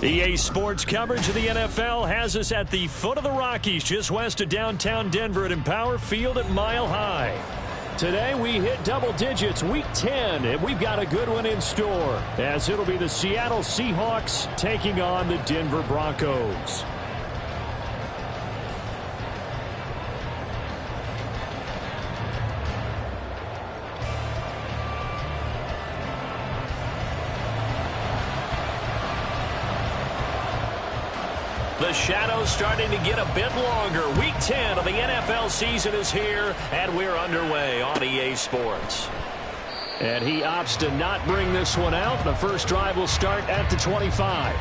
EA Sports coverage of the NFL has us at the foot of the Rockies, just west of downtown Denver at Empower Field at Mile High. Today we hit double digits, Week 10, and we've got a good one in store, as it'll be the Seattle Seahawks taking on the Denver Broncos. The shadow's starting to get a bit longer. Week 10 of the NFL season is here, and we're underway on EA Sports. And he opts to not bring this one out. The first drive will start at the 25.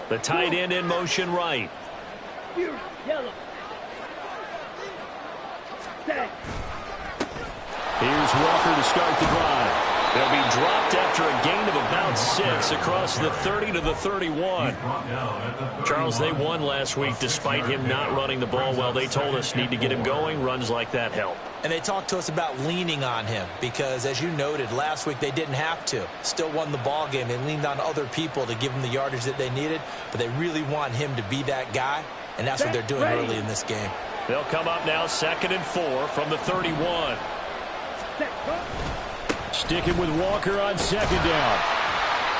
The tight end in motion right. Here's Walker to start the drive. They'll be dropped after a gain of about 6 across the 30 to the 31. Charles, they won last week despite him not running the ball well. They told us need to get him going. Runs like that help. And they talked to us about leaning on him because, as you noted, last week they didn't have to. Still won the ball game. They leaned on other people to give them the yardage that they needed, but they really want him to be that guy, and that's what they're doing early in this game. They'll come up now 2nd and 4 from the 31. Sticking with Walker on 2nd down.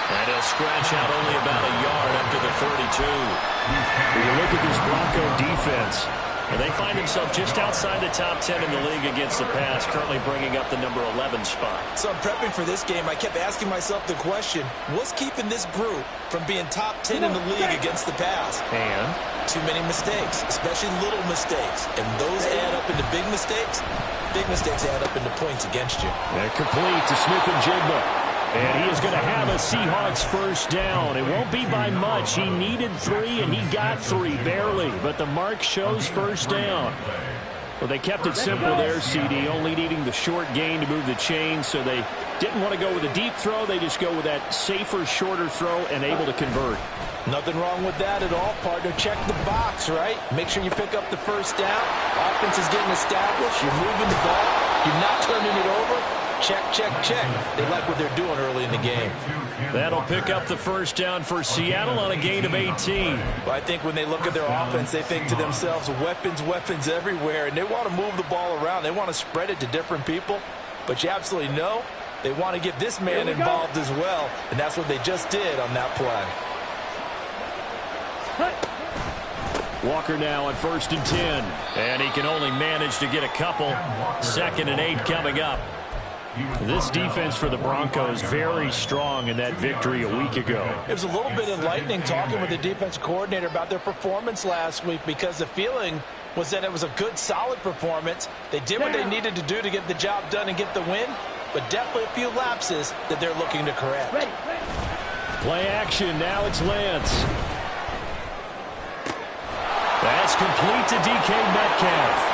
And he'll scratch out only about a yard after the 32. When you look at this Bronco defense, and they find themselves just outside the top 10 in the league against the pass, currently bringing up the number 11 spot. So I'm prepping for this game. I kept asking myself the question, what's keeping this group from being top 10 in the league against the pass? And? Too many mistakes, especially little mistakes. And those add up into big mistakes. Big mistakes add up into points against you. And complete to Smith and Jigba. And he is going to have a Seahawks first down. It won't be by much. He needed 3, and he got 3, barely. But the mark shows first down. Well, they kept it simple there, CD, only needing the short gain to move the chain. So they didn't want to go with a deep throw. They just go with that safer, shorter throw and able to convert. Nothing wrong with that at all, partner. Check the box, right? Make sure you pick up the first down. Offense is getting established. You're moving the ball. You're not turning it over. Check, check, check. They like what they're doing early in the game. That'll pick up the first down for Seattle on a gain of 18. But I think when they look at their offense, they think to themselves, weapons, weapons everywhere, and they want to move the ball around. They want to spread it to different people. But you absolutely know they want to get this man involved as well, and that's what they just did on that play. Walker now on 1st and 10. And he can only manage to get a couple. 2nd and 8 coming up. This defense for the Broncos very strong in that victory a week ago. It was a little bit enlightening talking with the defense coordinator about their performance last week, because the feeling was that it was a good, solid performance. They did what they needed to do to get the job done and get the win, but definitely a few lapses that they're looking to correct. Play action. Now it's Lance. That's complete to DK Metcalf.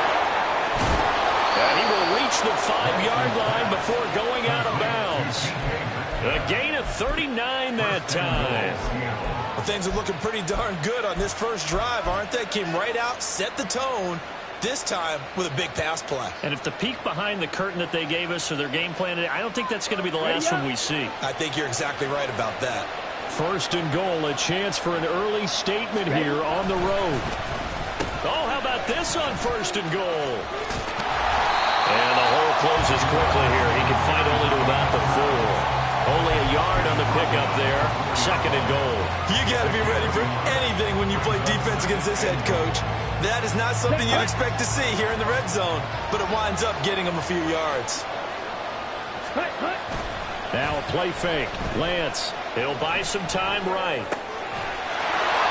And he will reach the 5-yard line before going out of bounds. A gain of 39 that time. Well, things are looking pretty darn good on this first drive, aren't they? Came right out, set the tone, this time with a big pass play. And if the peek behind the curtain that they gave us or their game plan today, I don't think that's going to be the last one we see. I think you're exactly right about that. 1st and goal, a chance for an early statement here on the road. Oh, how about this on 1st and goal? And the hole closes quickly here. He can fight only to about the 4. Only a yard on the pickup there. 2nd and goal. You got to be ready for anything when you play defense against this head coach. That is not something you'd expect to see here in the red zone, but it winds up getting him a few yards. Now a play fake. Lance, he'll buy some time right.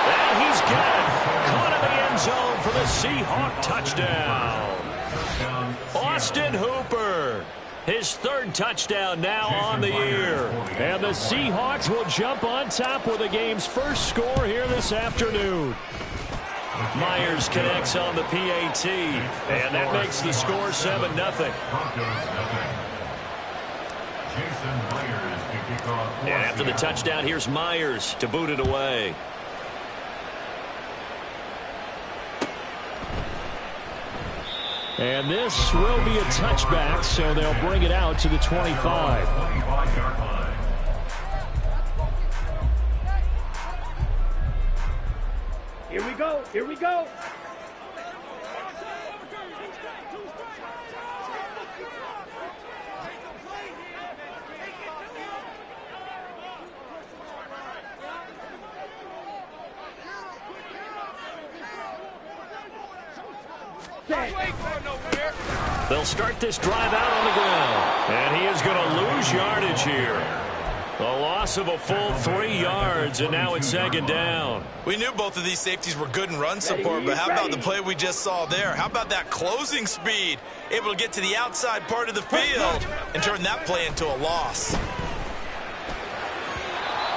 And he's got it. Caught in the end zone for the Seahawk touchdown. Austin Hooper. His 3rd touchdown now on the year. And the Seahawks will jump on top with the game's first score here this afternoon. Myers connects on the PAT. And that makes the score 7-0. And after the touchdown, here's Myers to boot it away. And this will be a touchback, so they'll bring it out to the 25. Here we go. Here we go. They'll start this drive out on the ground. And he is going to lose yardage here. A loss of a full 3 yards, and now it's 2nd down. We knew both of these safeties were good in run support, but how about the play we just saw there? How about that closing speed? Able to get to the outside part of the field and turn that play into a loss.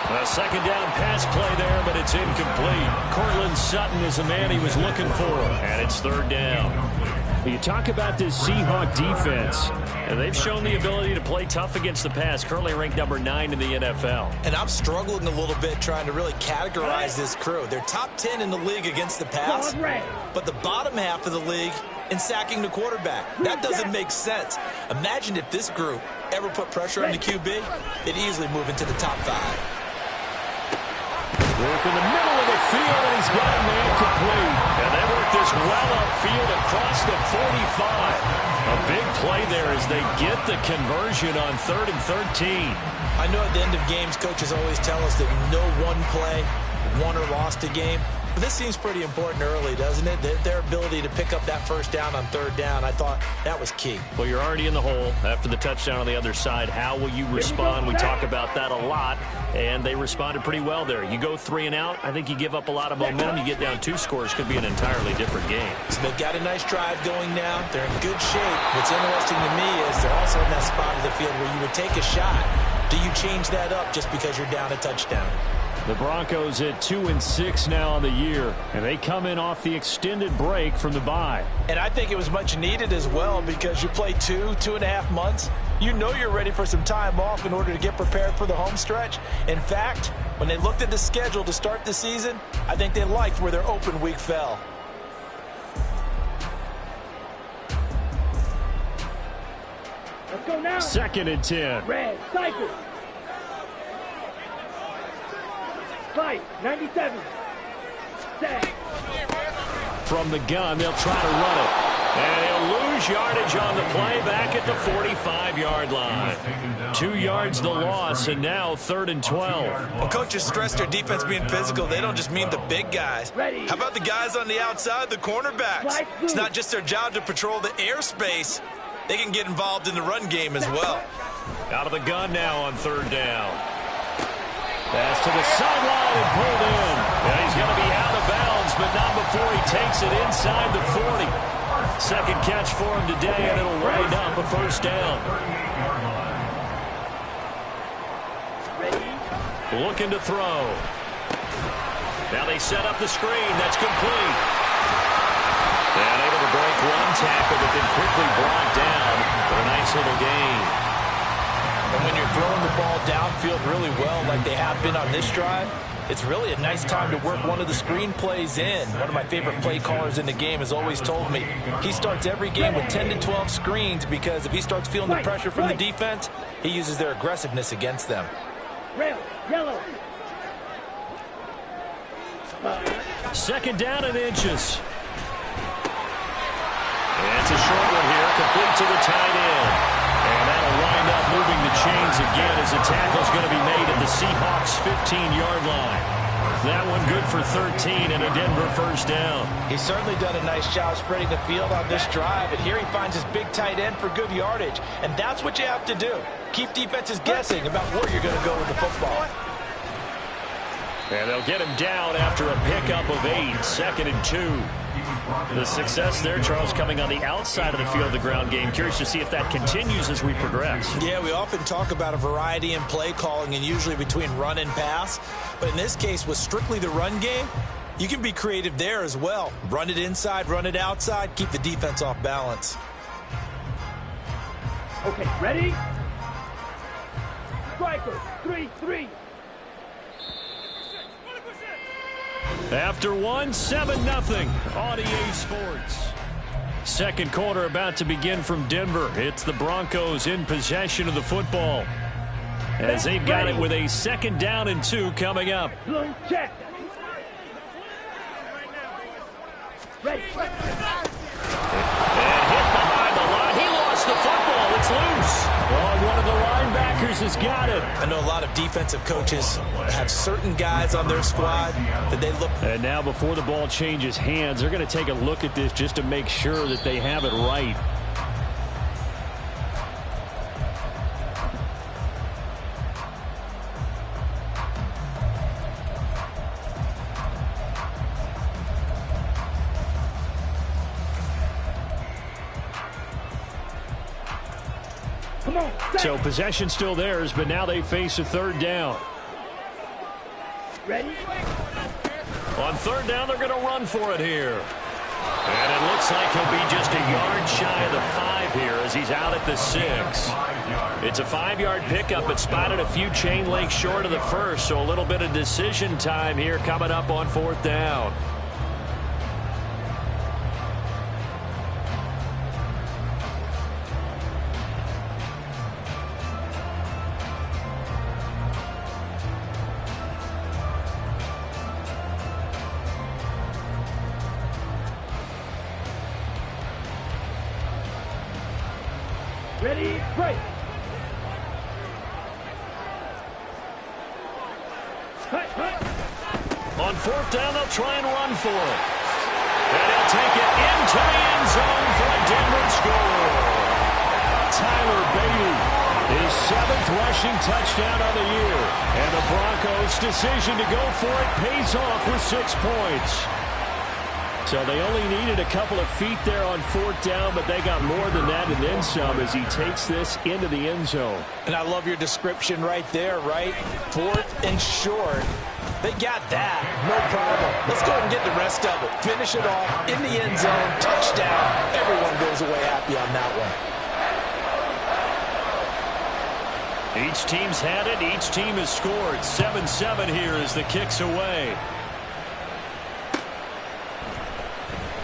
A 2nd down pass play there, but it's incomplete. Cortland Sutton is the man he was looking for, and it's 3rd down. You talk about this Seahawk defense, and they've shown the ability to play tough against the pass, currently ranked number 9 in the NFL. And I'm struggling a little bit trying to really categorize this crew. They're top 10 in the league against the pass, but the bottom half of the league in sacking the quarterback. That doesn't make sense. Imagine if this group ever put pressure on the QB, they'd easily move into the top 5. Work in the middle of the field, and he's got a man complete. And they work this well upfield across the 45. A big play there as they get the conversion on 3rd and 13. I know at the end of games, coaches always tell us that no one play won or lost a game. But this seems pretty important early, doesn't it? Their ability to pick up that 1st down on 3rd down, I thought that was key. Well, you're already in the hole after the touchdown on the other side. How will you respond? We talk about that a lot, and they responded pretty well there. You go 3 and out, I think you give up a lot of momentum. You get down 2 scores, could be an entirely different game. So they've got a nice drive going now. They're in good shape. What's interesting to me is they're also in that spot of the field where you would take a shot. Do you change that up just because you're down a touchdown? The Broncos at 2-6 now on the year, and they come in off the extended break from the bye. And I think it was much needed as well, because you play 2.5 months. You know you're ready for some time off in order to get prepared for the home stretch. In fact, when they looked at the schedule to start the season, I think they liked where their open week fell. Let's go now. 2nd and 10. Red, cycle. Fight, 97. Set. From the gun, they'll try to run it. And he'll lose yardage on the play back at the 45-yard line. 2 yards the loss, and now 3rd and 12. Well, coaches stress their defense being physical. They don't just mean the big guys. How about the guys on the outside, the cornerbacks? It's not just their job to patrol the airspace. They can get involved in the run game as well. Out of the gun now on 3rd down. Pass to the sideline and pulled in. Yeah, he's going to be out of bounds, but not before he takes it inside the 40. Second catch for him today, and it'll wind up a 1st down. Looking to throw. Now they set up the screen. That's complete. And able to break one tackle, but then quickly brought down for a nice little gain. And when you're throwing the ball downfield really well like they have been on this drive, it's really a nice time to work one of the screen plays in. One of my favorite play callers in the game has always told me he starts every game with 10 to 12 screens because if he starts feeling the pressure from the defense, he uses their aggressiveness against them. Rail, yellow. 2nd down and inches. And it's a short one here, complete to the tight end. And that'll wind up moving the chains again as the tackle's going to be made at the Seahawks' 15-yard line. That one good for 13 and a Denver 1st down. He's certainly done a nice job spreading the field on this drive, and here he finds his big tight end for good yardage. And that's what you have to do. Keep defenses guessing about where you're going to go with the football. And they'll get him down after a pickup of 8, 2nd and 2. The success there, Charles, coming on the outside of the field, the ground game. Curious to see if that continues as we progress. Yeah, we often talk about a variety in play calling and usually between run and pass. But in this case, with strictly the run game, you can be creative there as well. Run it inside, run it outside, keep the defense off balance. Okay, ready? Striker, 3-3. After 7-0 on EA Sports. 2nd quarter about to begin from Denver. It's the Broncos in possession of the football as they've got it with a 2nd down and 2 coming up. Bloom check. Ready. And hit behind the line. He lost the football. It's loose. Oh, one of the linebackers has got it. I know a lot of defensive coaches have certain guys on their squad that they look. And now before the ball changes hands, they're going to take a look at this just to make sure that they have it right. So possession still theirs, but now they face a 3rd down. Ready? On 3rd down, they're going to run for it here. And it looks like he'll be just a yard shy of the 5 here as he's out at the 6. It's a 5-yard pickup, but spotted a few chain links short of the 1st, so a little bit of decision time here coming up on 4th down. Ready, break. On 4th down, they'll try and run for it. And he'll take it into the end zone for a Denver score. Tyler Bailey, his 7th rushing touchdown of the year. And the Broncos' decision to go for it pays off with 6 points. So they only needed a couple of feet there on 4th down, but they got more than that and then some as he takes this into the end zone. And I love your description right there, right? 4th and short. They got that. No problem. Let's go ahead and get the rest of it. Finish it off in the end zone. Touchdown. Everyone goes away happy on that one. Each team's had it. Each team has scored. 7-7 here as the kick's away.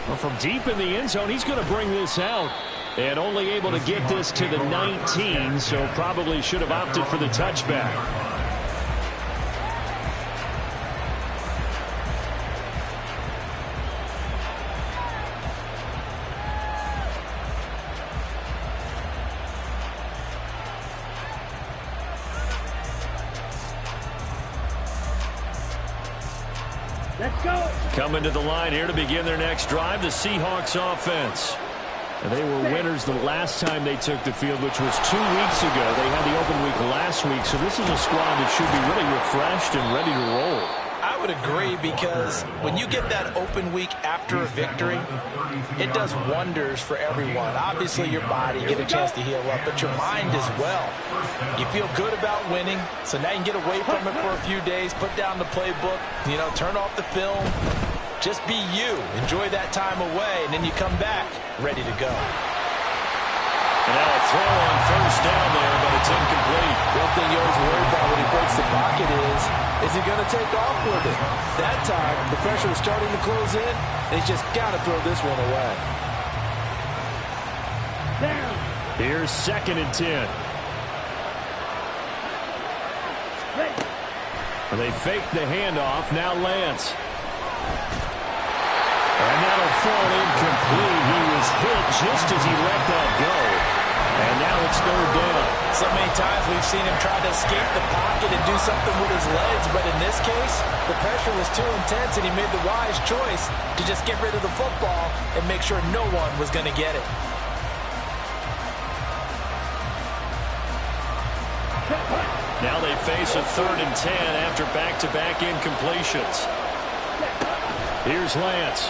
Well, from deep in the end zone, he's going to bring this out. And only able to get this to the 19, so probably should have opted for the touchback. go. Coming to the line here to begin their next drive, the Seahawks offense. And they were winners the last time they took the field, which was 2 weeks ago. They had the open week last week, so this is a squad that should be really refreshed and ready to roll. I would agree, because when you get that open week after a victory, it does wonders for everyone. Obviously, your body, get a chance to heal up, but your mind as well. You feel good about winning, so now you can get away from it for a few days, put down the playbook, turn off the film. Just be you. Enjoy that time away, and then you come back ready to go. And now a throw on first down there, but it's incomplete. One thing you always worry about when he breaks the pocket is he going to take off with it? That time, the pressure was starting to close in, and he's just got to throw this one away. Down. Here's 2nd and 10. Ready. They fake the handoff. Now Lance. And that'll fall incomplete. He was hit just as he let that go. And now it's 3rd down. So many times we've seen him try to escape the pocket and do something with his legs, but in this case, the pressure was too intense, and he made the wise choice to just get rid of the football and make sure no one was going to get it. Now they face a 3rd and 10 after back-to-back incompletions. Here's Lance.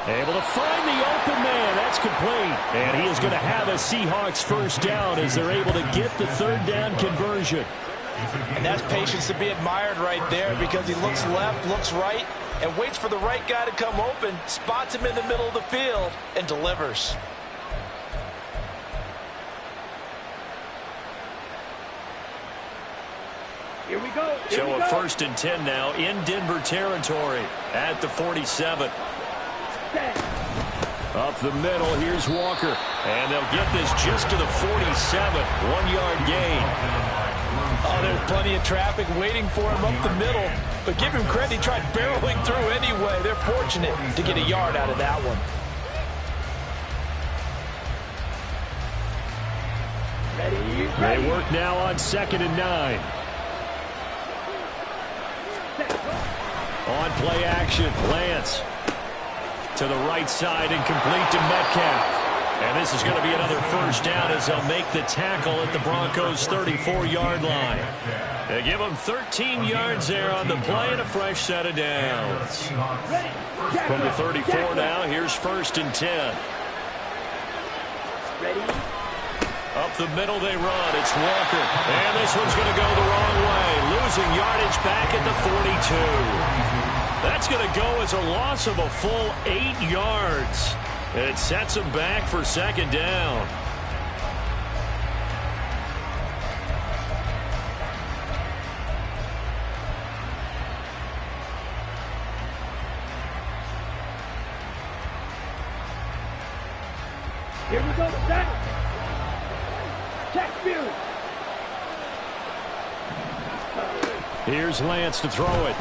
Able to find the open man. That's complete. And he is going to have a Seahawks first down as they're able to get the 3rd down conversion. And that's patience to be admired right there, because he looks left, looks right, and waits for the right guy to come open, spots him in the middle of the field, and delivers. Here we go. So a 1st and 10 now in Denver territory at the 47. Up the middle, here's Walker. And they'll get this just to the 47. 1-yard gain. Oh, there's plenty of traffic waiting for him up the middle. But give him credit, he tried barreling through anyway. They're fortunate to get a yard out of that one. Ready. They work now on 2nd and 9. On play action, Lance. To the right side and complete to Metcalf. And this is going to be another first down as they'll make the tackle at the Broncos' 34-yard line. They give them 13 yards there on the play and a fresh set of downs. From the 34 now, here's 1st and 10. Ready. Up the middle they run. It's Walker. And this one's going to go the wrong way. Losing yardage back at the 42. That's going to go as a loss of a full 8 yards. It sets them back for 2nd down. Here we go. Set. Check view. Here's Lance to throw it.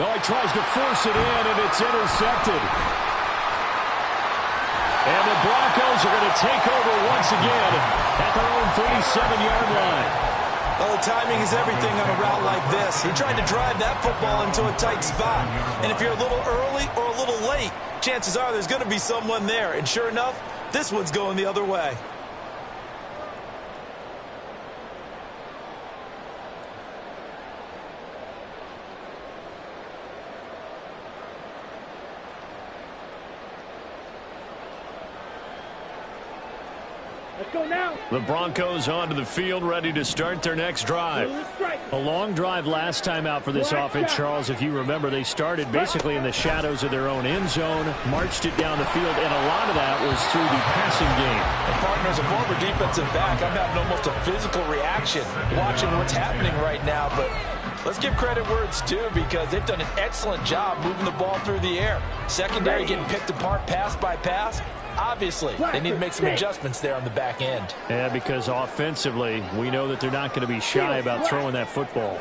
Oh, he tries to force it in, and it's intercepted. And the Broncos are going to take over once again at their own 37-yard line. Well, the timing is everything on a route like this. He tried to drive that football into a tight spot. And if you're a little early or a little late, chances are there's going to be someone there. And sure enough, this one's going the other way. Let's go now. The Broncos onto the field, ready to start their next drive. A long drive last time out for this offense, Charles. If you remember, they started basically in the shadows of their own end zone, marched it down the field, and a lot of that was through the passing game. And partner, as a former defensive back, I'm having almost a physical reaction watching what's happening right now. But let's give credit where it's due, because they've done an excellent job moving the ball through the air. Secondary getting picked apart pass by pass. Obviously, they need to make some adjustments there on the back end. Yeah, because offensively, we know that they're not going to be shy about throwing that football.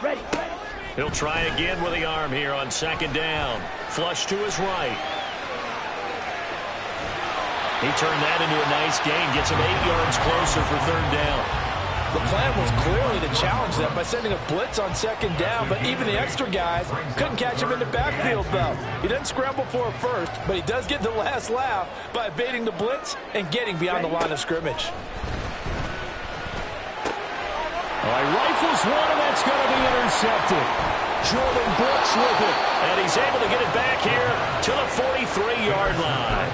Ready. He'll try again with the arm here on 2nd down. Flush to his right. He turned that into a nice gain, gets him 8 yards closer for third down. The plan was clearly to challenge them by sending a blitz on second down, but even the extra guys couldn't catch him in the backfield, though. He doesn't scramble for a first, but he does get the last laugh by evading the blitz and getting beyond the line of scrimmage. All right, rifles one, and that's going to be intercepted. Jordan Brooks with it, and he's able to get it back here to the 43-yard line.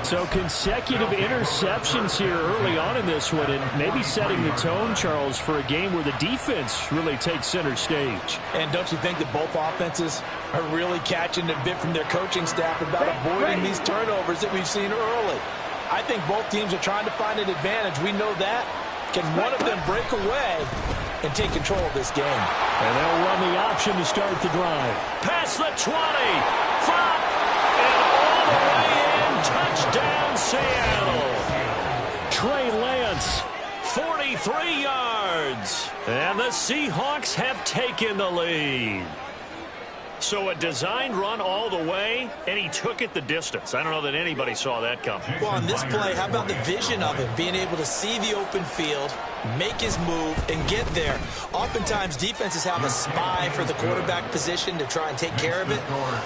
So consecutive interceptions here early on in this one, and maybe setting the tone, Charles, for a game where the defense really takes center stage. And don't you think that both offenses are really catching a bit from their coaching staff about avoiding these turnovers that we've seen early? I think both teams are trying to find an advantage. We know that. Can one of them break away and take control of this game? And they'll run the option to start the drive. Past the 20. Flop. And all the way in. Touchdown, Seattle. Trey Lance, 43 yards. And the Seahawks have taken the lead. So a designed run all the way, and he took it the distance. I don't know that anybody saw that coming. Well, on this play, how about the vision of him? Being able to see the open field, make his move, and get there. Oftentimes, defenses have a spy for the quarterback position to try and take care of it.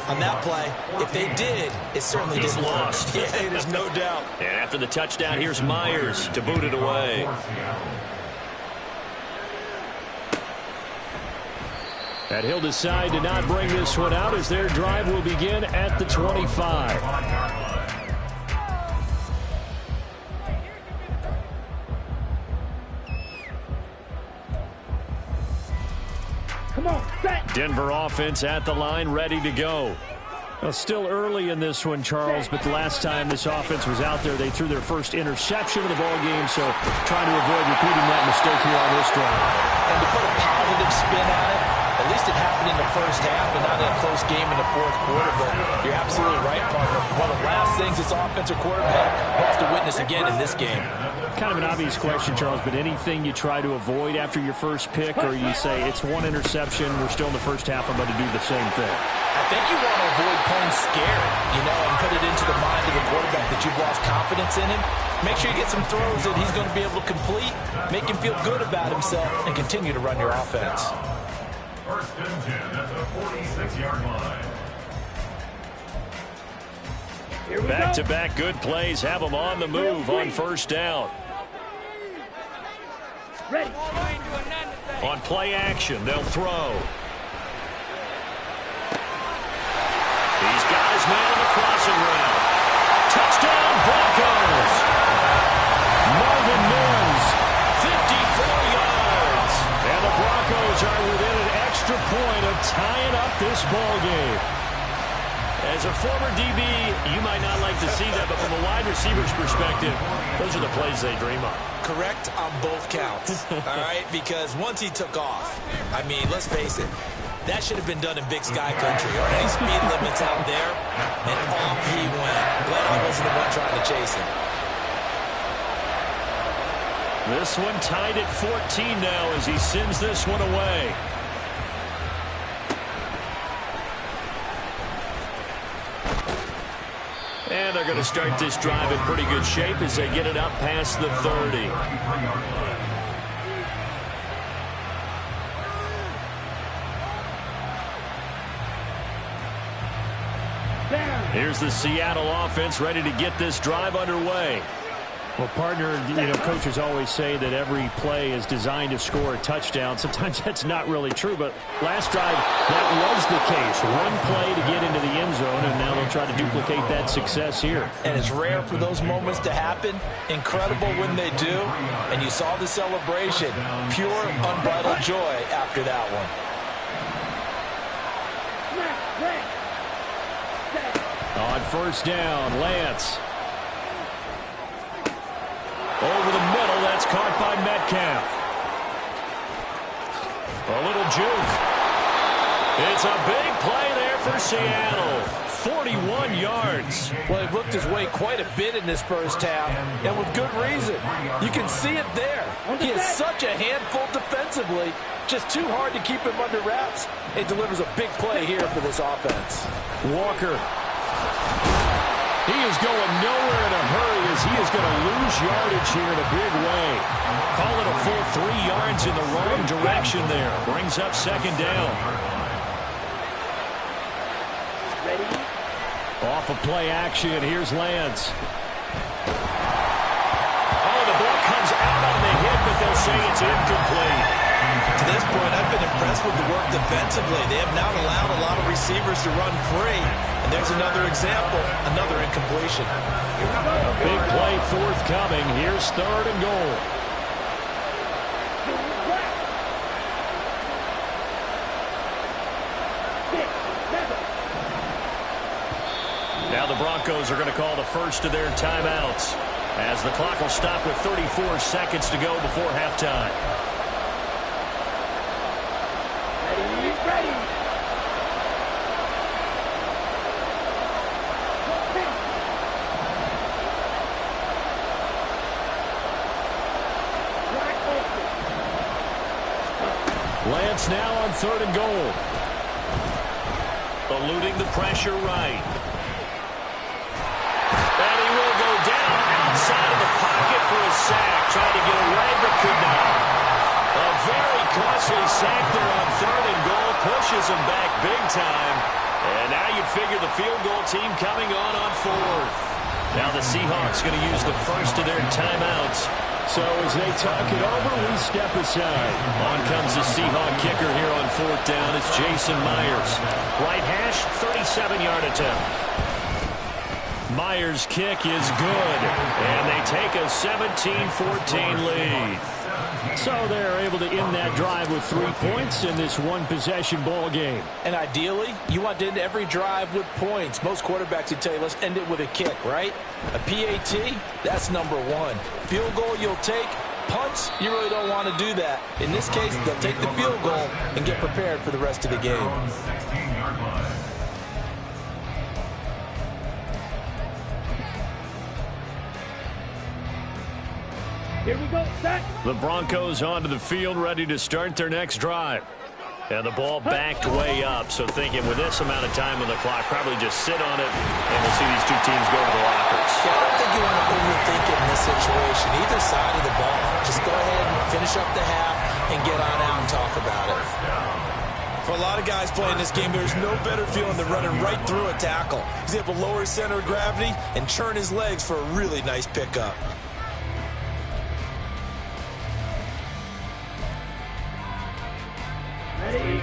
On that play, if they did, it certainly didn't work. Yeah, there's no doubt. And after the touchdown, here's Myers to boot it away. And he'll decide to not bring this one out as their drive will begin at the 25. Come on, set. Denver offense at the line, ready to go. Well, still early in this one, Charles, but the last time this offense was out there, they threw their first interception of the ball game, so trying to avoid repeating that mistake here on this drive. And to put a positive spin on it, at least it happened in the first half and not in a close game in the fourth quarter, but you're absolutely right, partner. One of the last things this offensive quarterback wants to witness again in this game. Kind of an obvious question, Charles, but anything you try to avoid after your first pick, or you say it's one interception, we're still in the first half, I'm going to do the same thing? I think you want to avoid playing scared, and put it into the mind of the quarterback that you've lost confidence in him. Make sure you get some throws that he's going to be able to complete, make him feel good about himself, and continue to run your offense. First and 10 at the 46-yard line. Back-to-back good plays have them on the move on first down. Ready. On play action, they'll throw. He's got his man on the crossing route. Touchdown, Broncos. Marvin Mims, 54 yards. And the Broncos are within an extra point of tying up this ball game. As a former DB, you might not like to see that, but from a wide receiver's perspective, those are the plays they dream of. Correct on both counts, all right? Because once he took off, I mean, let's face it, that should have been done in Big Sky Country. Or any speed limits out there, and off he went. Glad I wasn't the one trying to chase him. This one tied at 14 now as he sends this one away. And they're going to start this drive in pretty good shape as they get it up past the 30. Here's the Seattle offense ready to get this drive underway. Well, partner, coaches always say that every play is designed to score a touchdown. Sometimes that's not really true, but last drive, that was the case. One play to get into the end zone, and now they'll try to duplicate that success here. And it's rare for those moments to happen. Incredible when they do. And you saw the celebration. Pure, unbridled joy after that one. On first down, Lance. Over the middle, that's caught by Metcalf. A little juke. It's a big play there for Seattle. 41 yards. Well, he worked his way quite a bit in this first half, and with good reason. You can see it there. He is such a handful defensively. Just too hard to keep him under wraps. It delivers a big play here for this offense. Walker. He is going nowhere in a hurry as he is going to lose yardage here in a big way. Call it a full 3 yards in the wrong direction there. Brings up second down. Ready? Off of play action, here's Lance. Oh, the ball comes out on the hit, but they'll say it's incomplete. To this point, I've been impressed with the work defensively. They have not allowed a lot of receivers to run free. And there's another example, another incompletion. A big play forthcoming. Here's third and goal. Now the Broncos are going to call the first of their timeouts, as the clock will stop with 34 seconds to go before halftime. Ready? Lance now on third and goal. Eluding the pressure right. And he will go down outside of the pocket for a sack. Trying to get away, but could not. A very costly sack there on third and goal. Pushes him back big time. And now you'd figure the field goal team coming on fourth. Now the Seahawks going to use the first of their timeouts. So as they talk it over, we step aside. On comes the Seahawk kicker here on fourth down. It's Jason Myers. Right hash, 37-yard attempt. Myers' kick is good, and they take a 17-14 lead. So they're able to end that drive with 3 points in this one-possession ball game. And ideally, you want to end every drive with points. Most quarterbacks would tell you, let's end it with a kick, right? A PAT, that's number one. Field goal you'll take. Punts, you really don't want to do that. In this case, they'll take the field goal and get prepared for the rest of the game. Here we go, set. The Broncos onto the field, ready to start their next drive. And the ball backed way up, so thinking with this amount of time on the clock, probably just sit on it, and we'll see these two teams go to the lockers. Yeah, I don't think you want to overthink it in this situation. Either side of the ball, just go ahead and finish up the half and get on out and talk about it. For a lot of guys playing this game, there's no better feeling than running right through a tackle. He's able to lower his center of gravity and churn his legs for a really nice pickup. Ready.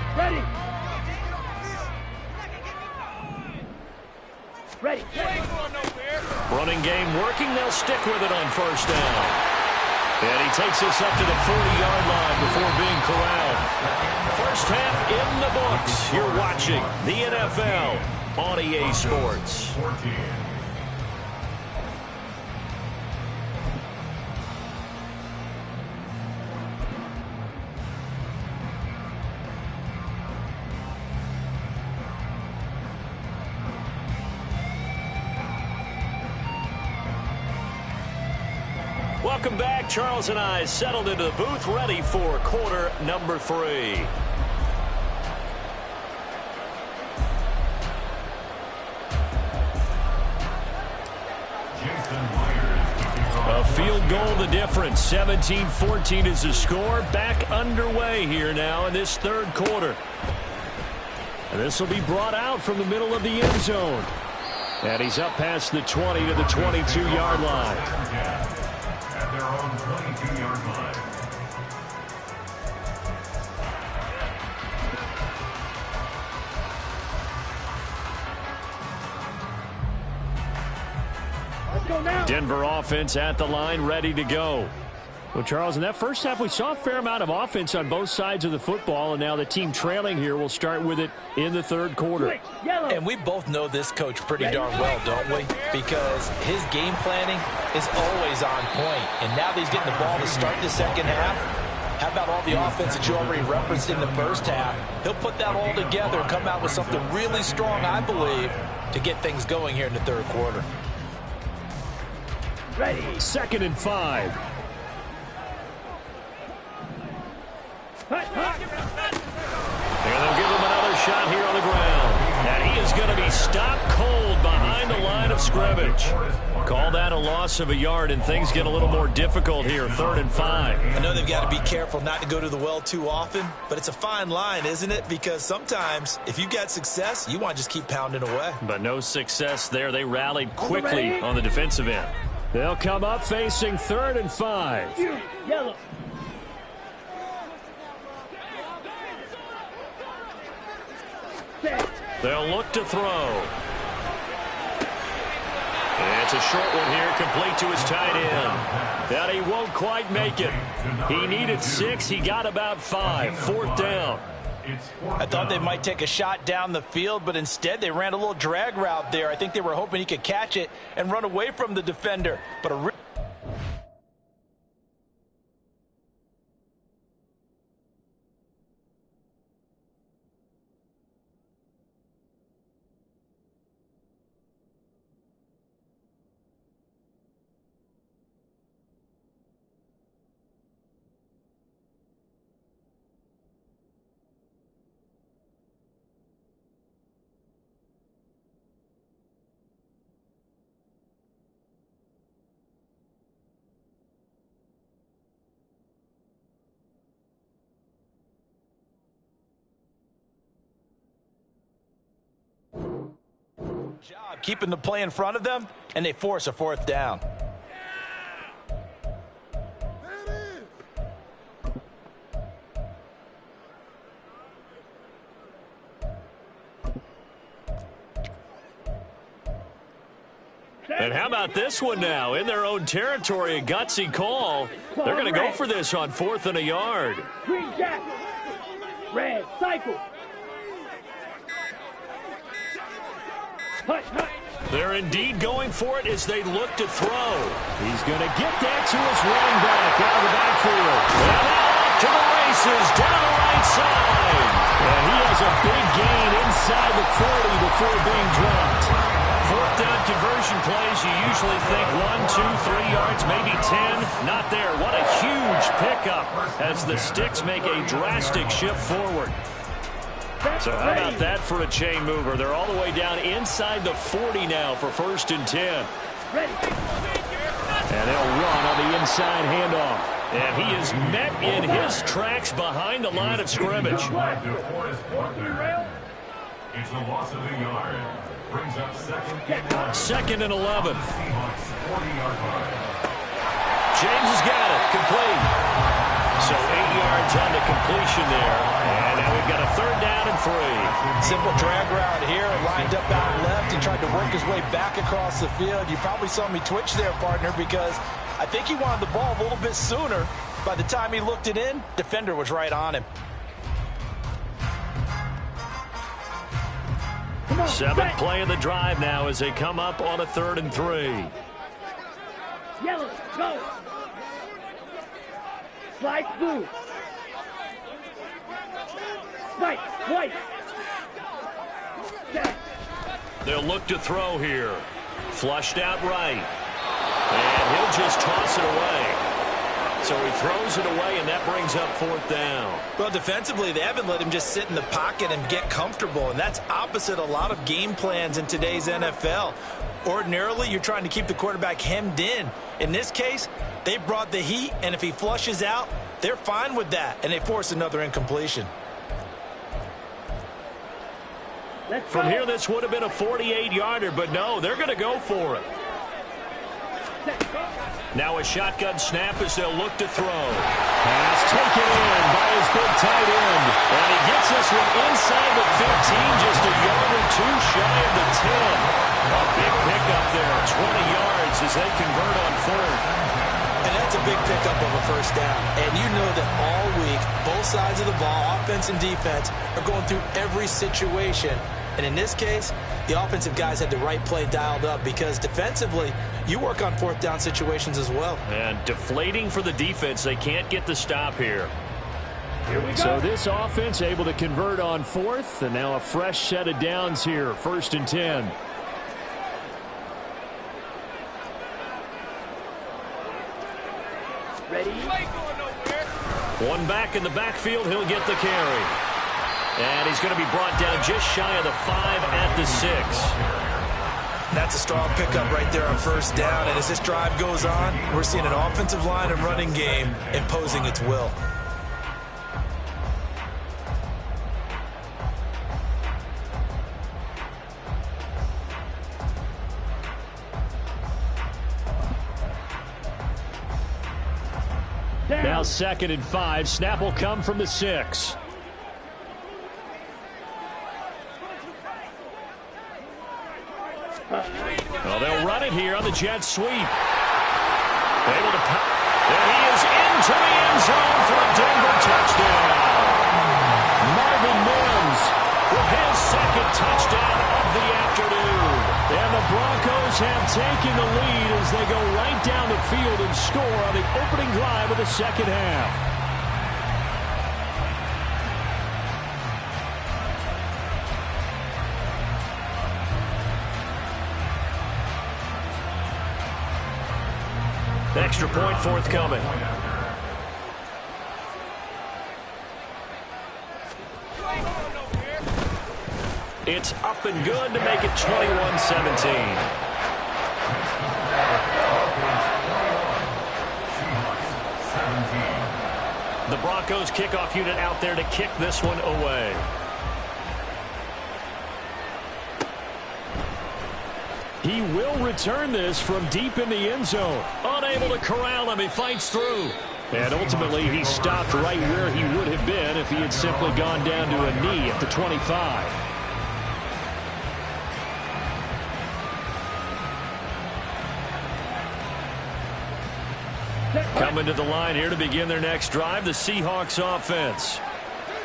Ready. Running game working. They'll stick with it on first down. And he takes us up to the 40-yard line before being corralled. First half in the books. You're watching the NFL on EA Sports. Welcome back. Charles and I settled into the booth, ready for quarter number 3. A field goal the difference. 17-14 is the score. Back underway here now in this third quarter. And this will be brought out from the middle of the end zone. And he's up past the 20 to the 22-yard line. Their own 22-yard line. Let's go now. Denver offense at the line, ready to go. Well, Charles, in that first half, we saw a fair amount of offense on both sides of the football, and now the team trailing here will start with it in the third quarter. And we both know this coach pretty darn well, don't we? Because his game planning is always on point. And now that he's getting the ball to start the second half, how about all the offense that you already referenced in the first half? He'll put that all together and come out with something really strong, I believe, to get things going here in the third quarter. Ready. 2nd and 5. And they'll give him another shot here on the ground. And he is going to be stopped cold behind the line of scrimmage. Call that a loss of a yard, and things get a little more difficult here, 3rd and 5. I know they've got to be careful not to go to the well too often, but it's a fine line, isn't it? Because sometimes if you've got success, you want to just keep pounding away. But no success there. They rallied quickly on the defensive end. They'll come up facing 3rd and 5. Yellow. They'll look to throw. It's a short one here, complete to his tight end. And he won't quite make it. He needed 6. He got about 5. 4th down. I thought they might take a shot down the field, but instead they ran a little drag route there. I think they were hoping he could catch it and run away from the defender. But job keeping the play in front of them, and they force a 4th down. And how about this one now? In their own territory, a gutsy call. They're going to go for this on 4th and a yard. Green jacket. Red cycle. They're indeed going for it as they look to throw. He's going to get that to his running back out of the backfield. And off to the races down the right side. And he has a big gain inside the 40 before being dropped. 4th down conversion plays, you usually think 1, 2, 3 yards, maybe 10. Not there. What a huge pickup as the Sticks make a drastic shift forward. So how about that for a chain mover? They're all the way down inside the 40 now for 1st and 10. And they'll run on the inside handoff. And he is met in his tracks behind the line of scrimmage. It's a loss of a yard. Brings up 2nd and 11. James has got it. Complete. So 8 yards on the completion there. And now we've got a 3rd down and 3. Simple drag route here, lined up out left and tried to work his way back across the field. You probably saw me twitch there, partner, because I think he wanted the ball a little bit sooner. By the time he looked it in, defender was right on him. 7th play of the drive now as they come up on a 3rd and 3. Yellow, go. Slide blue. Right, white. They'll look to throw here. Flushed out right. And he'll just toss it away. So he throws it away, and that brings up 4th down. Well, defensively, they haven't let him just sit in the pocket and get comfortable, and that's opposite a lot of game plans in today's NFL. Ordinarily, you're trying to keep the quarterback hemmed in. In this case, they brought the heat, and if he flushes out, they're fine with that, and they force another incompletion. From here, this would have been a 48-yarder, but no, they're going to go for it. Now a shotgun snap as they'll look to throw. Pass taken in by his big tight end. And he gets this one inside the 15, just a yard or 2 shy of the 10. A big pickup there, 20 yards as they convert on 4th. And that's a big pickup of a 1st down. And you know that all week, both sides of the ball, offense and defense, are going through every situation. And in this case, the offensive guys had the right play dialed up because defensively, you work on 4th down situations as well. And deflating for the defense. They can't get the stop here. So this offense able to convert on 4th, and now a fresh set of downs here, 1st and 10. Ready? One back in the backfield, he'll get the carry. And he's going to be brought down just shy of the 5 at the 6. That's a strong pickup right there on first down. And as this drive goes on, we're seeing an offensive line and running game imposing its will. Now 2nd and 5. Snap will come from the 6. Well, they'll run it here on the jet sweep. Able to and he is into the end zone for a Denver touchdown. Marvin Mims with his 2nd touchdown of the afternoon. And the Broncos have taken the lead as they go right down the field and score on the opening drive of the 2nd half. Extra point forthcoming. It's up and good to make it 21-17. The Broncos kickoff unit out there to kick this one away. He will return this from deep in the end zone. Unable to corral him, he fights through. And ultimately, he stopped right where he would have been if he had simply gone down to a knee at the 25. Coming to the line here to begin their next drive, the Seahawks offense.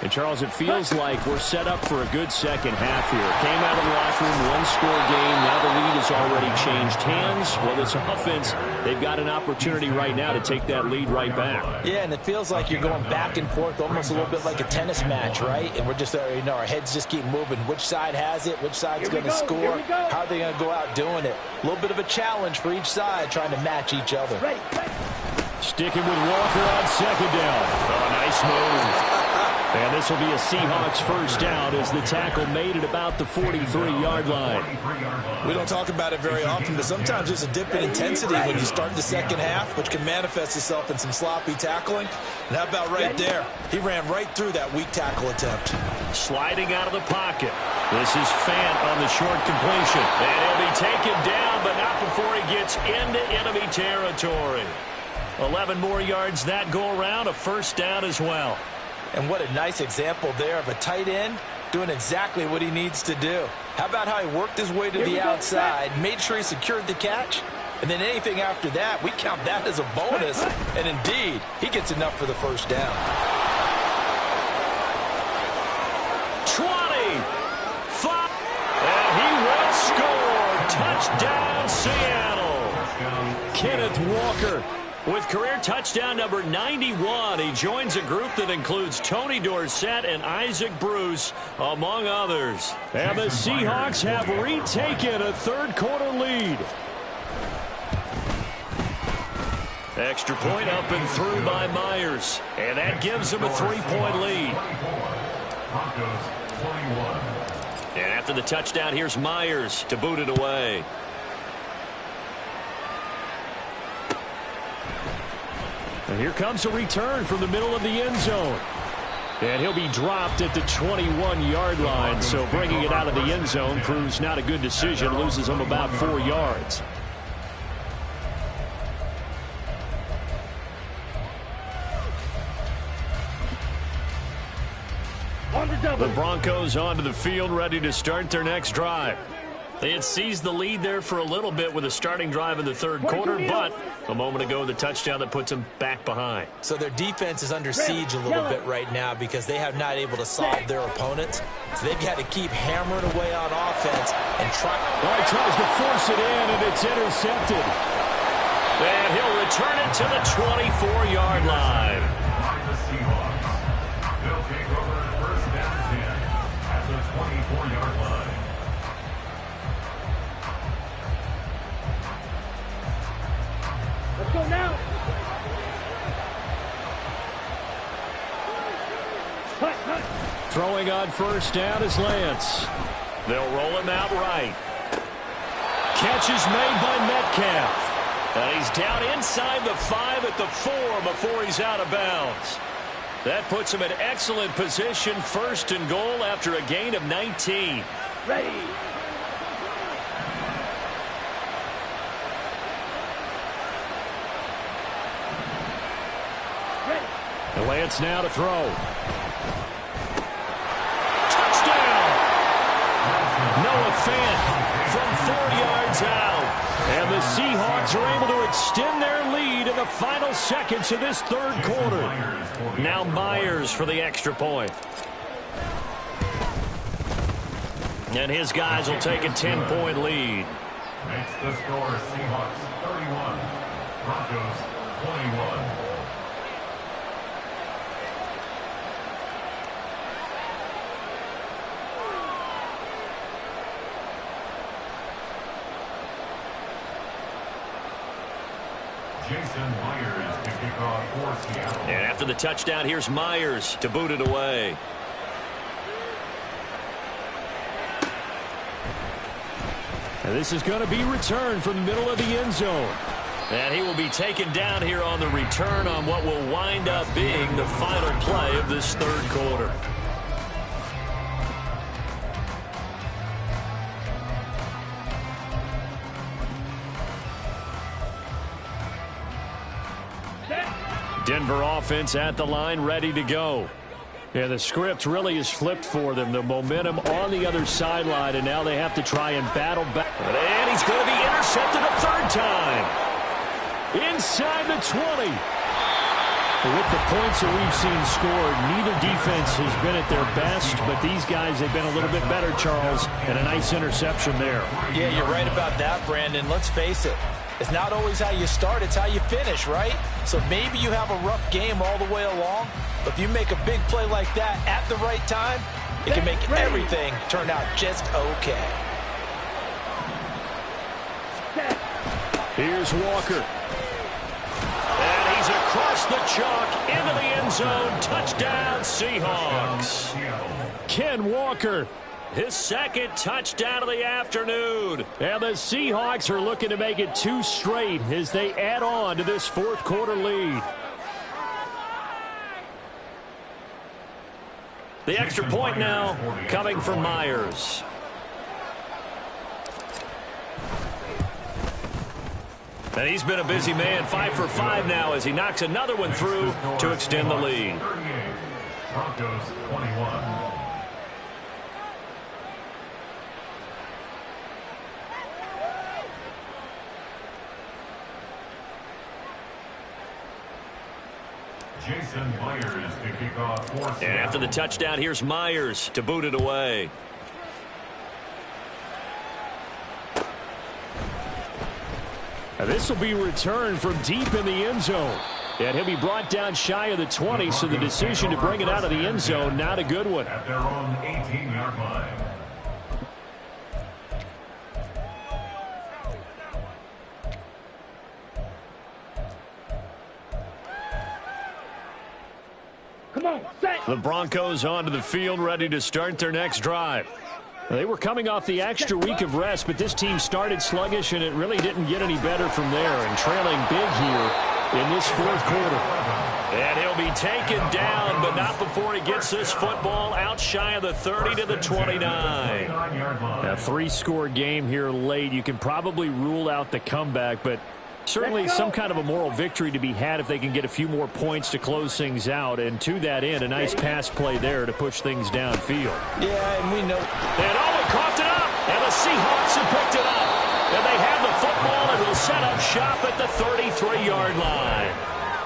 And, Charles, it feels like we're set up for a good second half here. Came out of the locker room, one-score game. Now the lead has already changed hands. Well, this offense, they've got an opportunity right now to take that lead right back. Yeah, and it feels like you're going back and forth, almost a little bit like a tennis match, right? And we're just, our heads just keep moving. Which side has it? Which side's going to score? How are they going to go out doing it? A little bit of a challenge for each side, trying to match each other. Sticking with Walker on 2nd down. Oh, nice move. And this will be a Seahawks first down as the tackle made at about the 43-yard line. We don't talk about it very often, but sometimes there's a dip in intensity when you start the second half, which can manifest itself in some sloppy tackling. And how about right there? He ran right through that weak tackle attempt. Sliding out of the pocket. This is Fant on the short completion. And he'll be taken down, but not before he gets into enemy territory. 11 more yards that go around, a first down as well. And what a nice example there of a tight end doing exactly what he needs to do. How about how he worked his way to the outside, made sure he secured the catch, and then anything after that, we count that as a bonus. And indeed, he gets enough for the first down. 20, 5, and he will score. Touchdown, Seattle. Kenneth Walker with career touchdown number 91. He joins a group that includes Tony Dorsett and Isaac Bruce, among others. And the Seahawks have retaken a third-quarter lead. Extra point up and through by Myers. And that gives them a 3-point lead. And after the touchdown, here's Myers to boot it away. And here comes a return from the middle of the end zone. And he'll be dropped at the 21-yard line. So bringing it out of the end zone proves not a good decision. Loses him about 4 yards. The Broncos onto the field, ready to start their next drive. They had seized the lead there for a little bit with a starting drive in the third quarter, but a moment ago, the touchdown that puts them back behind. So their defense is under siege a little bit right now because they have not able to solve their opponents. So they've had to keep hammering away on offense and try. Well, he tries to force it in, and it's intercepted. And he'll return it to the 24-yard line. The Seahawks. They'll take over first down 10 at the 24-yard line. Let's go now. Throwing on first down is Lance. They'll roll him out right. Catch is made by Metcalf. And he's down inside the 5 at the 4 before he's out of bounds. That puts him in excellent position, 1st and goal after a gain of 19. Ready. And Lance now to throw. Touchdown! Noah Fant from 4 yards out. And the Seahawks are able to extend their lead in the final seconds of this 3rd quarter. Now Myers for the extra point. And his guys will take a 10-point lead. Makes the score Seahawks 31, Broncos 21. Jason Myers to kick off for Seattle. And after the touchdown, here's Myers to boot it away. And this is going to be returned from the middle of the end zone. And he will be taken down here on the return on what will wind up being the final play of this 3rd quarter. Denver offense at the line, ready to go. Yeah, the script really is flipped for them. The momentum on the other sideline, and now they have to try and battle back. And he's going to be intercepted a 3rd time. Inside the 20. With the points that we've seen scored, neither defense has been at their best, but these guys have been a little bit better, Charles, and a nice interception there. Yeah, you're right about that, Brandon. Let's face it. It's not always how you start, it's how you finish, right? So maybe you have a rough game all the way along, but if you make a big play like that at the right time, it can make everything turn out just okay. Here's Walker. And he's across the chalk into the end zone. Touchdown, Seahawks. Ken Walker, his 2nd touchdown of the afternoon. And the Seahawks are looking to make it 2 straight as they add on to this 4th quarter lead. The extra point now coming from Myers. And he's been a busy man, 5 for 5 now as he knocks another one through to extend the lead. Broncos 21. Jason Myers to kick off for Seattle. And after the touchdown, here's Myers to boot it away. And this will be returned from deep in the end zone. And he'll be brought down shy of the 20, so the decision to bring it out of the end zone, not a good one. At their own 18-yard line. Come on, set. The Broncos onto the field, ready to start their next drive. They were coming off the extra week of rest, but this team started sluggish, and it really didn't get any better from there. And trailing big here in this 4th quarter. And he'll be taken down, but not before he gets this football out shy of the 30 to the 29. A 3-score game here late. You can probably rule out the comeback, but certainly some kind of a moral victory to be had if they can get a few more points to close things out. And to that end, a nice pass play there to push things downfield. Yeah, and we know. And Owen coughed it up, and the Seahawks have picked it up. And they have the football and will set up shop at the 33-yard line.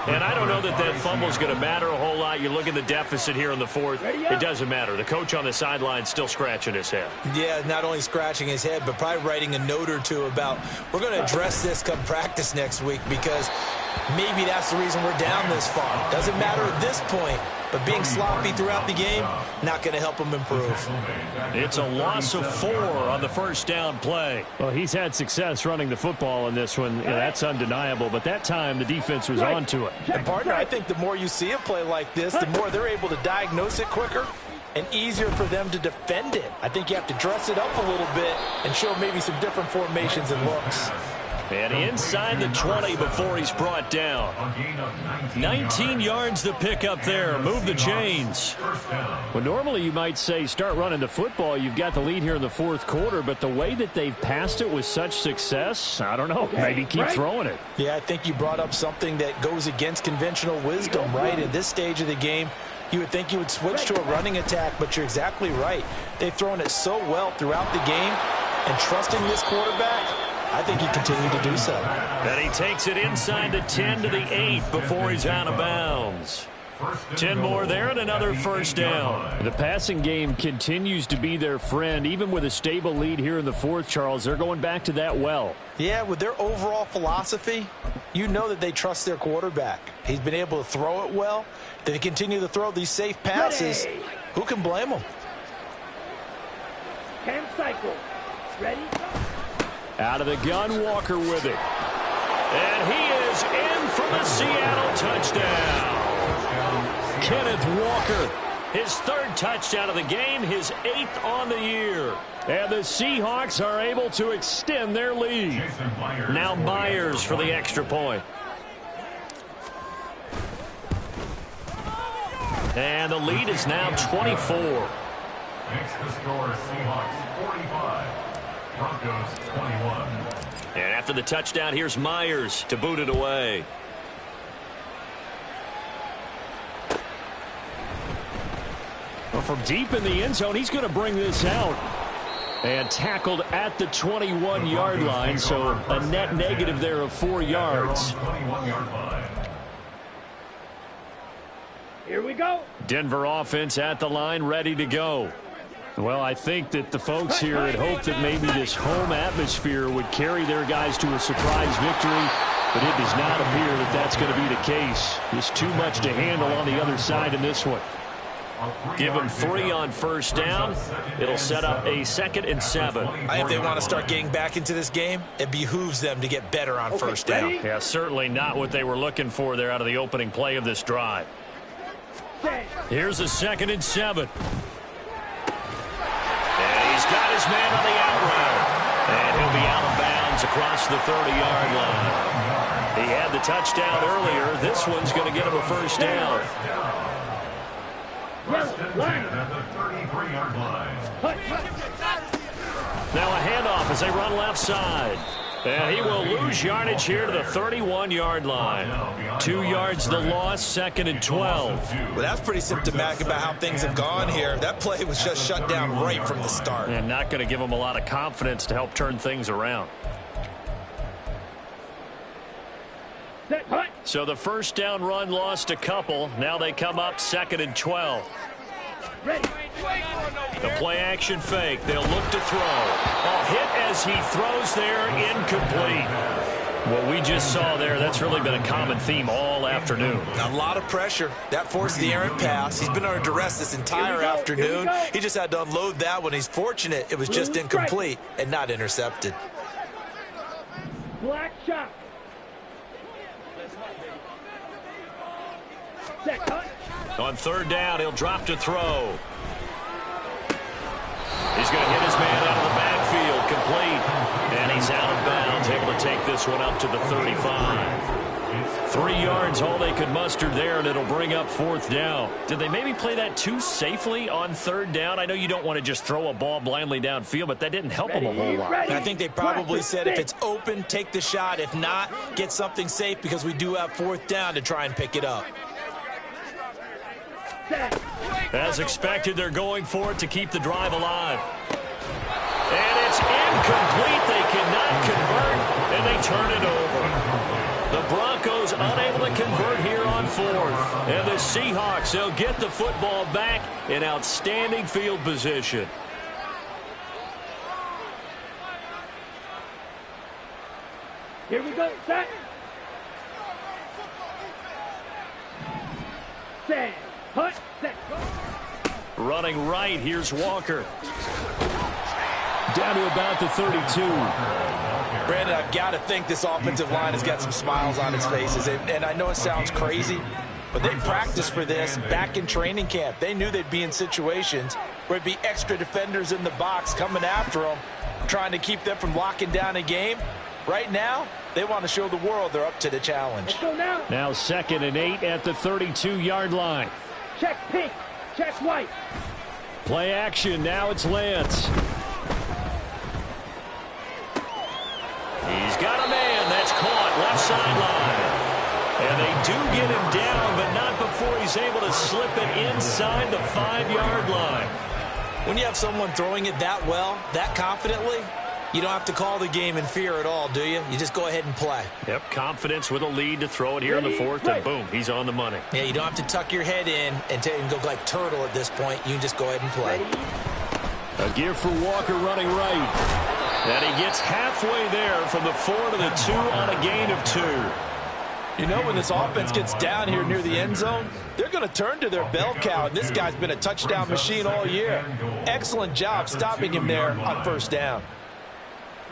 And I don't know that that fumble is going to matter a whole lot. You look at the deficit here in the 4th. It doesn't matter. The coach on the sideline still scratching his head. Yeah, not only scratching his head, but probably writing a note or two about we're going to address this come practice next week because maybe that's the reason we're down this far. Doesn't matter at this point, but being sloppy throughout the game, not going to help him improve. It's a loss of 4 on the first down play. Well, he's had success running the football in this one. Yeah, that's undeniable, but that time the defense was on to it. And partner, I think the more you see a play like this, the more they're able to diagnose it quicker and easier for them to defend it. I think you have to dress it up a little bit and show maybe some different formations and looks. And inside the 20 before he's brought down. 19 yards to pick up there. Move the chains. Well, normally you might say start running the football. You've got the lead here in the fourth quarter, but the way that they've passed it with such success, I don't know. Maybe keep throwing it. Yeah, I think you brought up something that goes against conventional wisdom, right? At this stage of the game, you would think you would switch to a running attack, but you're exactly right. They've thrown it so well throughout the game, and trusting this quarterback, I think he continued to do so. And he takes it inside the 10 to the 8 before he's out of bounds. 10 more there and another first down. The passing game continues to be their friend. Even with a stable lead here in the fourth, Charles, they're going back to that well. Yeah, with their overall philosophy, you know that they trust their quarterback. He's been able to throw it well. They continue to throw these safe passes. Ready. Who can blame them? Cam cycle. Ready? Out of the gun, Walker with it. And he is in for the Seattle touchdown. Kenneth Walker, his third touchdown of the game, his 8th on the year. And the Seahawks are able to extend their lead. Now Myers for the extra point. And the lead is now 24. Makes the score Seahawks 45. Broncos 21. And after the touchdown, here's Myers to boot it away. Well, from deep in the end zone, he's going to bring this out. And tackled at the 21-yard line, so a net negative there of 4 yards. Here we go. Denver offense at the line, ready to go. Well, I think that the folks here had hoped that maybe this home atmosphere would carry their guys to a surprise victory, but it does not appear that that's going to be the case. There's too much to handle on the other side in this one. Give them 3 on first down. It'll set up a 2nd and 7. I think they want to start getting back into this game. It behooves them to get better on first down. Yeah, certainly not what they were looking for there out of the opening play of this drive. Here's a 2nd and 7. And he's got his man on the out route. And he'll be out of bounds across the 30-yard line. He had the touchdown earlier. This one's going to get him a first down. First and 10 at the 33-yard line. Now a handoff as they run left side. And he will lose yardage here to the 31-yard line. 2 yards the loss, 2nd and 12. Well, that's pretty symptomatic about how things have gone here. That play was just shut down right from the start. And not going to give them a lot of confidence to help turn things around. So the first down run lost a couple. Now they come up 2nd and 12. The play action fake. They'll look to throw. A hit as he throws there, incomplete. What we just saw there, that's really been a common theme all afternoon. A lot of pressure. That forced the errant pass. He's been under duress this entire afternoon. He just had to unload that one. He's fortunate it was just incomplete and not intercepted. Black shot. On third down, he'll drop to throw. He's going to hit his man out of the backfield, complete. And he's out of bounds, able to take this one up to the 35. 3 yards, all they could muster there, and it'll bring up 4th down. Did they maybe play that too safely on 3rd down? I know you don't want to just throw a ball blindly downfield, but that didn't help them a whole lot. I think they probably said if it's open, take the shot. If not, get something safe because we do have 4th down to try and pick it up. As expected, they're going for it to keep the drive alive. And it's incomplete. They cannot convert, and they turn it over. The Broncos unable to convert here on 4th. And the Seahawks, they'll get the football back in outstanding field position. Here we go. Set. Set. Hut. Set. Running right, here's Walker. Down to about the 32. Brandon, I've got to think this offensive line has got some smiles on its faces. And I know it sounds crazy, But they practiced for this back in training camp. They knew they'd be in situations where it'd be extra defenders in the box coming after them, trying to keep them from locking down a game. Right now, they want to show the world they're up to the challenge. Now 2nd and 8 at the 32-yard line. Check pink. Check white. Play action. Now it's Lance. He's got a man. That's caught. Left sideline. And they do get him down, but not before he's able to slip it inside the 5-yard line. When you have someone throwing it that well, that confidently, you don't have to call the game in fear at all, do you? You just go ahead and play. Yep, confidence with a lead to throw it here in the 4th, and boom, he's on the money. Yeah, you don't have to tuck your head in and go like turtle at this point. You can just go ahead and play. A give for Walker running right. And he gets halfway there from the 4 to the 2 on a gain of 2. You know, when this offense gets down here near the end zone, they're going to turn to their bell cow, and this guy's been a touchdown machine all year. Excellent job stopping him there on 1st down.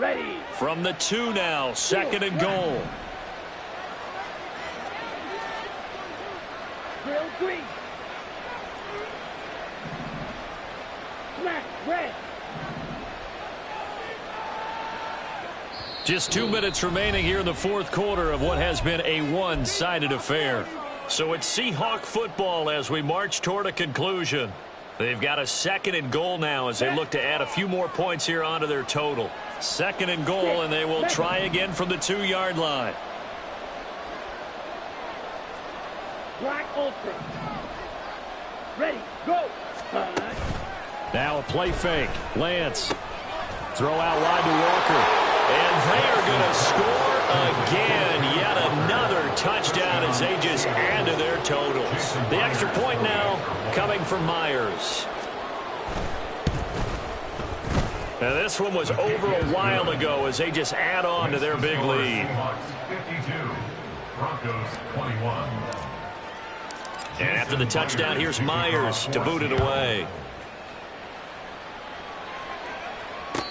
Ready. From the 2 now, 2nd and goal. Drill green. Black, red. Just 2 minutes remaining here in the 4th quarter of what has been a one-sided affair. So it's Seahawk football as we march toward a conclusion. They've got a 2nd and goal now as they look to add a few more points here onto their total. 2nd and goal, and they will try again from the 2-yard line. Black ultra. Ready, go. Now a play fake. Lance. Throw out wide to Walker. And they are going to score again. Yet another touchdown as they just add to their totals. The extra point now coming from Myers. Now this one was over a while ago as they just add on to their big lead. 52, Broncos 21. And after the touchdown, here's Myers to boot it away.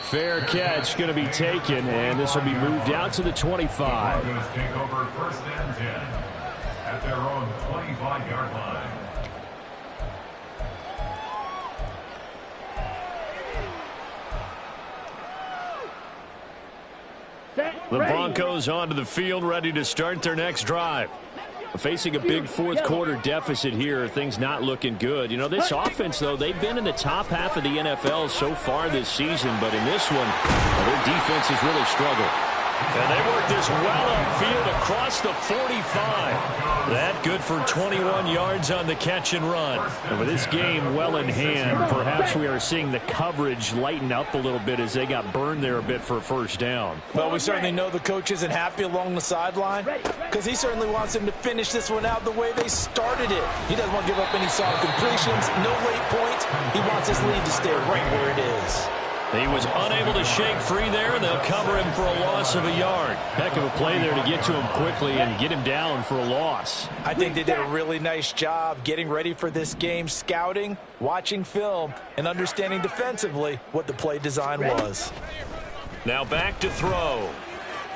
Fair catch going to be taken, and this will be moved out to the 25. Broncos take over 1st and 10 at their own 25-yard line. The Broncos onto the field, ready to start their next drive. Facing a big 4th quarter deficit here, things not looking good. You know, this offense, though, they've been in the top half of the NFL so far this season, but in this one, their defense has really struggled. And they work this well upfield across the 45. That good for 21 yards on the catch and run. And with this game well in hand, perhaps we are seeing the coverage lighten up a little bit as they got burned there a bit for a 1st down. Well, we certainly know the coach isn't happy along the sideline because he certainly wants them to finish this one out the way they started it. He doesn't want to give up any solid completions, no late points. He wants his lead to stay right where it is. He was unable to shake free there, and they'll cover him for a loss of a yard. Heck of a play there to get to him quickly and get him down for a loss. I think they did a really nice job getting ready for this game, scouting, watching film, and understanding defensively what the play design was. Now back to throw.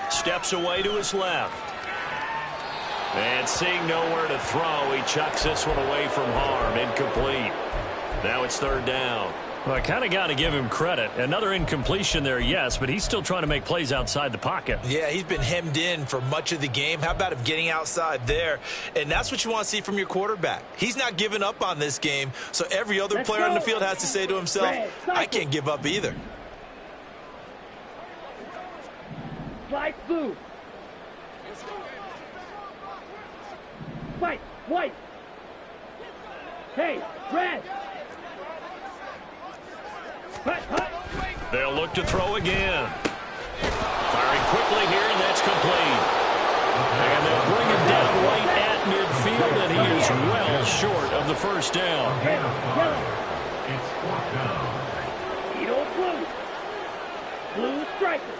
Steps away to his left. And seeing nowhere to throw, he chucks this one away from harm. Incomplete. Now it's 3rd down. Well, I kind of got to give him credit. Another incompletion there, yes, but he's still trying to make plays outside the pocket. Yeah, he's been hemmed in for much of the game. How about him getting outside there? And that's what you want to see from your quarterback. He's not giving up on this game, so every other player on the field has to say to himself, I can't give up either. Light blue. White, white. Hey, red. Hut, hut. They'll look to throw again. Firing quickly here, and that's complete. And they'll bring him down right at midfield, and he is well short of the 1st down. Yellow. It's 4th down. Edo blue. Blue striker.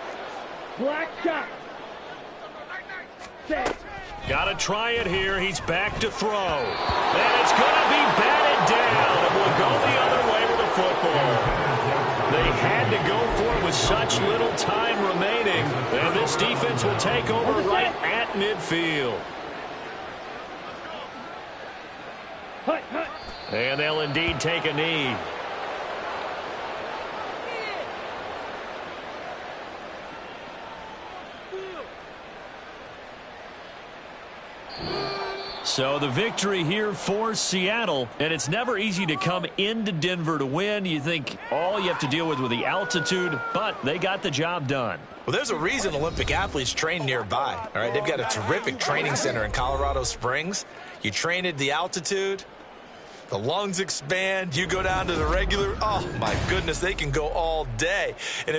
Black shot. Set. Got to try it here. He's back to throw. And it's going to be batted down. And will go the other way with the football. They had to go for it with such little time remaining. And this defense will take over right at midfield. And they'll indeed take a knee. So the victory here for Seattle, and it's never easy to come into Denver to win. You think all you have to deal with the altitude, but they got the job done. Well, there's a reason Olympic athletes train nearby. All right, they've got a terrific training center in Colorado Springs. You train at the altitude, the lungs expand, you go down to the regular. Oh, my goodness, they can go all day. And